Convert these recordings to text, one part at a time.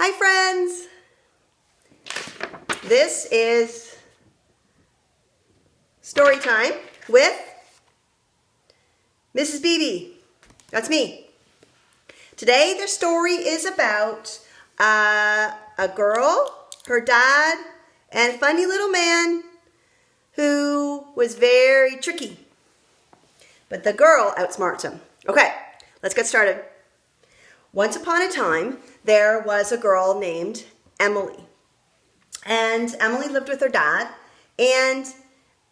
Hi friends! This is story time with Mrs. Beebe. That's me. Today the story is about a girl, her dad, and a funny little man who was very tricky. But the girl outsmarts him. Okay, let's get started. Once upon a time, there was a girl named Emily. And Emily lived with her dad. And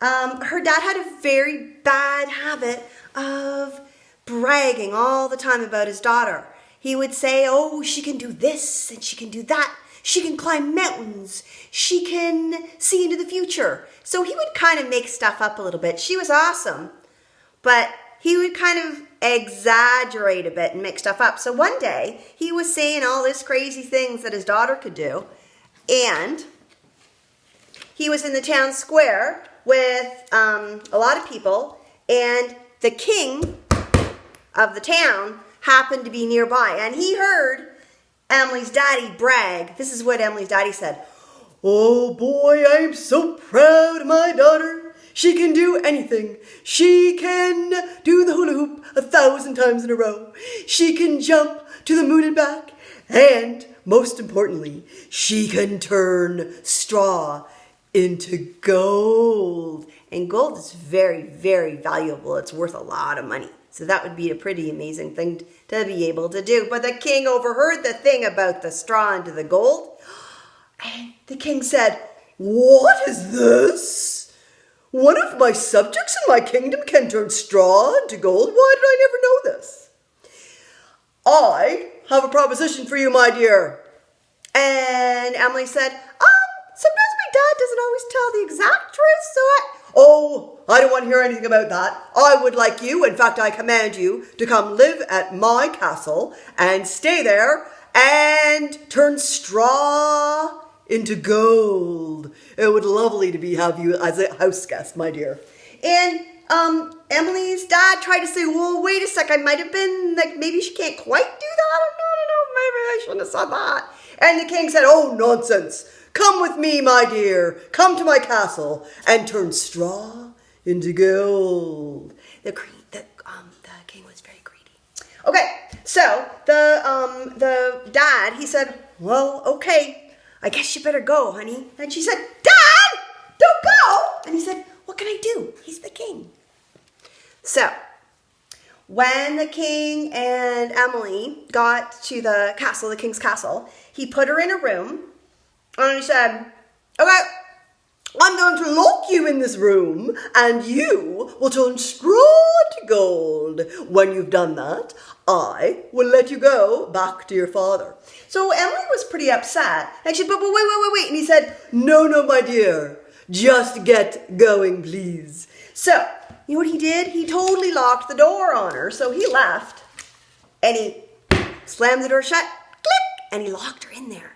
her dad had a very bad habit of bragging all the time about his daughter. He would say, oh, she can do this and she can do that. She can climb mountains. She can see into the future. So he would kind of make stuff up a little bit. She was awesome. But he would kind of exaggerate a bit and make stuff up. So one day, he was saying all this crazy things that his daughter could do. And he was in the town square with a lot of people. And the king of the town happened to be nearby. And he heard Emily's daddy brag. This is what Emily's daddy said. Oh boy, I'm so proud of my daughter. She can do anything. She can do the hula hoop 1,000 times in a row. She can jump to the moon and back. And most importantly, she can turn straw into gold. And gold is very, very valuable. It's worth a lot of money. So that would be a pretty amazing thing to be able to do. But the king overheard the thing about the straw into the gold. And the king said, what is this? One of my subjects in my kingdom can turn straw into gold? Why did I never know this? I have a proposition for you, my dear. And Emily said, sometimes my dad doesn't always tell the exact truth, I don't want to hear anything about that. I would like you, in fact, I command you to come live at my castle and stay there and turn straw into gold. It would be lovely to have you as a house guest, my dear. And Emily's dad tried to say, well, wait a sec, I might have been, maybe she can't quite do that. No, maybe I shouldn't have said that. And the king said, oh, nonsense. Come with me, my dear. Come to my castle and turn straw into gold. The king was very greedy. Okay, so the dad, he said, well, okay, I guess you better go, honey. And she said, Dad, don't go. And he said, what can I do? He's the king. So when the king and Emily got to the castle, the king's castle, he put her in a room and he said, okay, I'm going to lock you in this room and you will turn straw to gold. When you've done that, I will let you go back to your father. So Emily was pretty upset. And she said, but wait. And he said, no, my dear. Just get going, please. So, you know what he did? He totally locked the door on her. So he left and he slammed the door shut, click, and he locked her in there.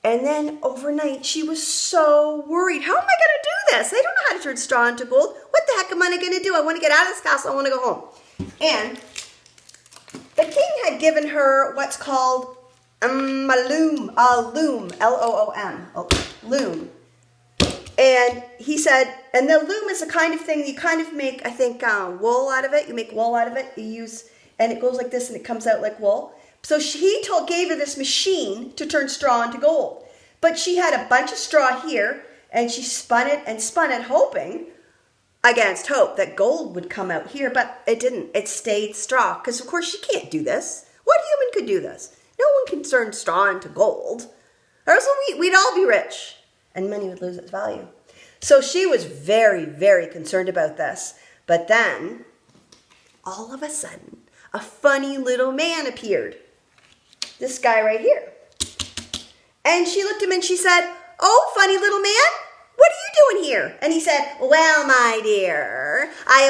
And then overnight, she was so worried. How am I going to do this? I don't know how to turn straw into gold. What the heck am I going to do? I want to get out of this castle. I want to go home. And the king had given her what's called a loom, L-O-O-M, loom. And he said, and the loom is the kind of thing you kind of make, I think, wool out of it. You make wool out of it. And it goes like this and it comes out like wool. So he gave her this machine to turn straw into gold. But she had a bunch of straw here, and she spun it, hoping against hope that gold would come out here, but it didn't. It stayed straw, because of course she can't do this. What human could do this? No one can turn straw into gold. Or else we'd all be rich, and money would lose its value. So she was very, very concerned about this. But then, all of a sudden, a funny little man appeared. This guy right here. And she looked at him and she said, oh, funny little man, what are you doing here? And he said, well, my dear, I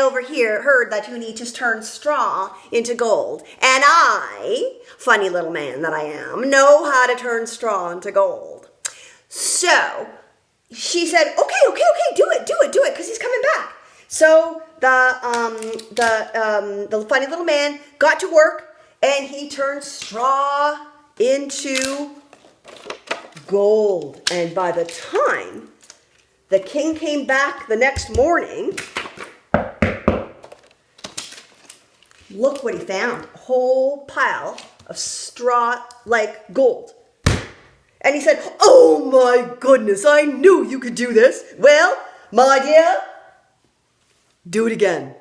heard that you need to turn straw into gold. And I, funny little man that I am, know how to turn straw into gold. So she said, okay, do it, because he's coming back. So the funny little man got to work, and he turned straw into gold. And by the time the king came back the next morning, look what he found. A whole pile of straw like gold. And he said, "Oh my goodness, I knew you could do this. Well, my dear, do it again."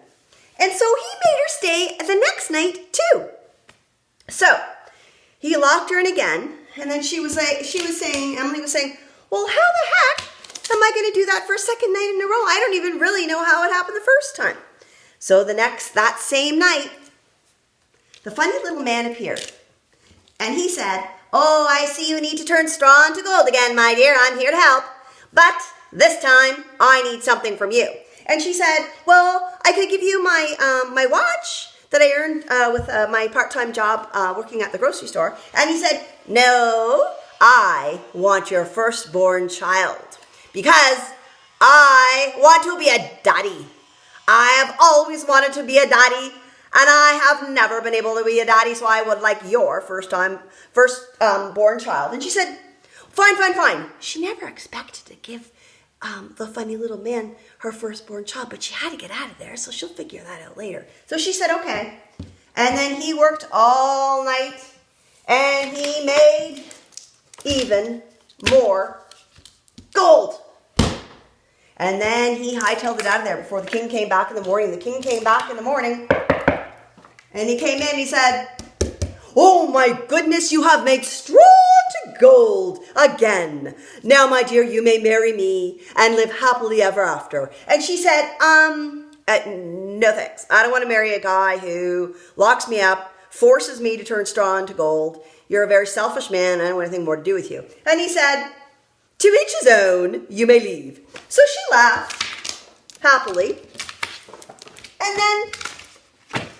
And so he made her stay the next night too. So he locked her in again. And then Emily was saying, "Well, how the heck am I going to do that for a second night in a row? I don't even really know how it happened the first time." So that same night, the funny little man appeared. And he said, "Oh, I see you need to turn straw into gold again, my dear. I'm here to help. But this time, I need something from you." And she said, "Well, I could give you my watch that I earned with my part-time job working at the grocery store." And he said, "No, I want your firstborn child because I want to be a daddy. I have always wanted to be a daddy, and I have never been able to be a daddy, so I would like your firstborn child." And she said, Fine. She never expected to give the funny little man her firstborn child, but she had to get out of there, so she'll figure that out later. So she said, "Okay." And then he worked all night, and he made even more gold. And then he hightailed it out of there before the king came back in the morning. The king came back in the morning, and he came in and he said, "Oh my goodness, you have made straw to gold again. Now, my dear, you may marry me and live happily ever after." And she said, "No thanks. I don't want to marry a guy who locks me up, forces me to turn straw into gold. You're a very selfish man. I don't want anything more to do with you." And he said, "To each his own, you may leave." So she laughed happily. And then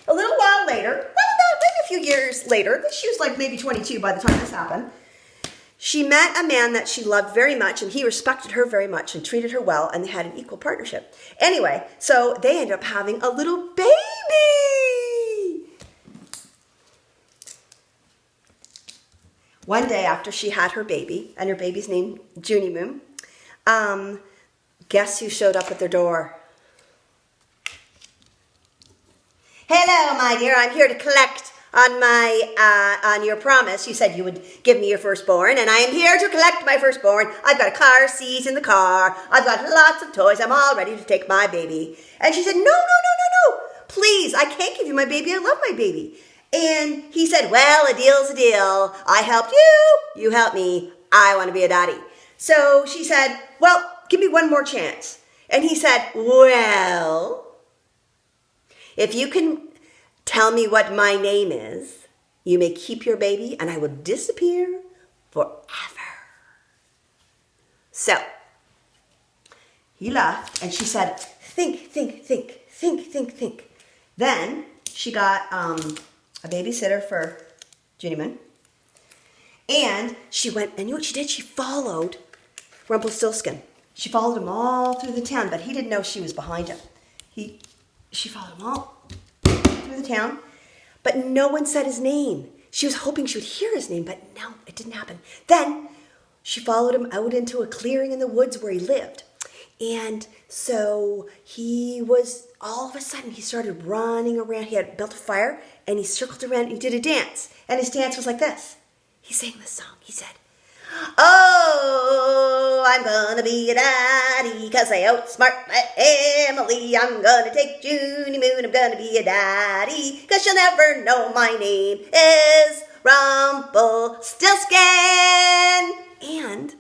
a little while later, maybe a few years later, she was like maybe 22 by the time this happened, she met a man that she loved very much, and he respected her very much and treated her well, and they had an equal partnership. Anyway, so they ended up having a little baby. One day after she had her baby, and her baby's named Junie Moon, guess who showed up at their door? "Hello, my dear. I'm here to collect on your promise. You said you would give me your firstborn, and I am here to collect my firstborn. I've got a car seat in the car. I've got lots of toys. I'm all ready to take my baby." And she said, No. Please, I can't give you my baby. I love my baby." And he said, "Well, a deal's a deal. I helped you. You helped me. I want to be a daddy." So she said, "Well, give me one more chance." And he said, "Well, if you can tell me what my name is, you may keep your baby and I will disappear forever." So he left and she said, Think. Then she got a babysitter for Junie Moon. And she went, and you know what she did? She followed Rumplestistskin. She followed him all through the town, but he didn't know she was behind him. She followed him all through the town, but no one said his name. She was hoping she would hear his name, but no, it didn't happen. Then she followed him out into a clearing in the woods where he lived. And so all of a sudden, he started running around. He had built a fire, and he circled around, and he did a dance. And his dance was like this. He sang this song. He said, "Oh, I'm gonna be a daddy, 'cause I outsmart my Emily. I'm gonna take Junie Moon, I'm gonna be a daddy, 'cause she'll never know my name is Rumplestistskin." And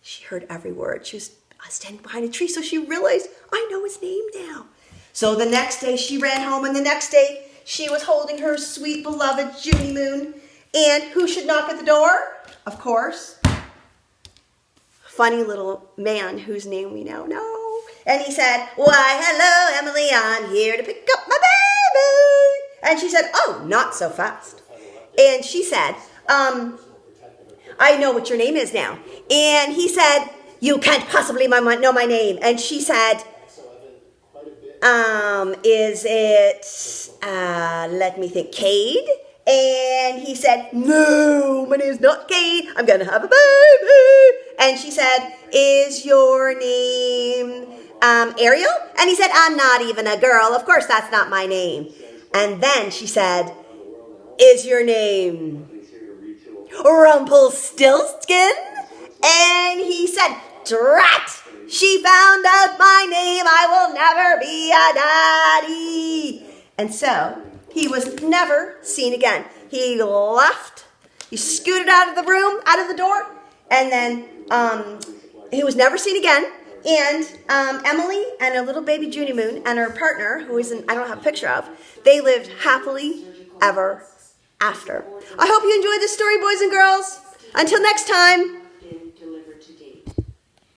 she heard every word. She was standing behind a tree, so she realized, I know his name now. So the next day she ran home, and the next day she was holding her sweet beloved Junie Moon. And who should knock at the door? Of course, funny little man whose name we now know. And he said, "Why, hello, Emily, I'm here to pick up my baby." And she said, "Oh, not so fast." And she said, "I know what your name is now." And he said, "You can't possibly know my name." And she said, "Is it, let me think, Cade?" And he said, no, my name's not Kate. I'm going to have a baby. And she said, is your name Ariel? And he said, I'm not even a girl. Of course, that's not my name. And then she said, is your name Rumplestistskin? And he said, drat! She found out my name. I will never be a daddy. And so he was never seen again. He left. He scooted out of the room, out of the door, and then he was never seen again. And Emily and her little baby Junie Moon and her partner, who I don't have a picture of, they lived happily ever after. I hope you enjoyed this story, boys and girls. Until next time.